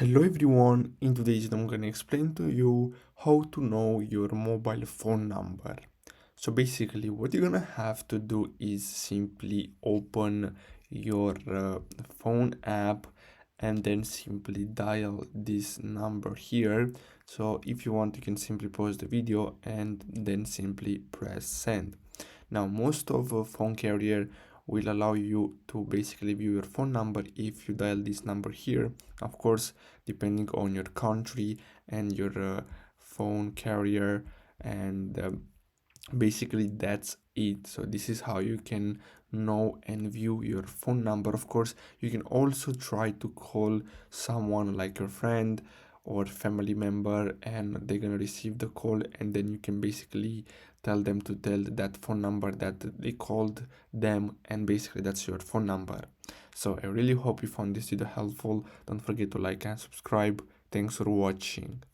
Hello everyone, in today's video I'm gonna explain to you how to know your mobile phone number. So basically what you're gonna have to do is simply open your phone app and then simply dial this number here. So if you want you can simply pause the video and then simply press send. Now most of phone carrier will allow you to basically view your phone number if you dial this number here. Of course, depending on your country and your phone carrier, and basically that's it. So this is how you can know and view your phone number. Of course, you can also try to call someone like your friend or family member, and they're gonna receive the call, and then you can basically tell them to tell that phone number that they called them, and basically that's your phone number. So I really hope you found this video helpful. Don't forget to like and subscribe. Thanks for watching.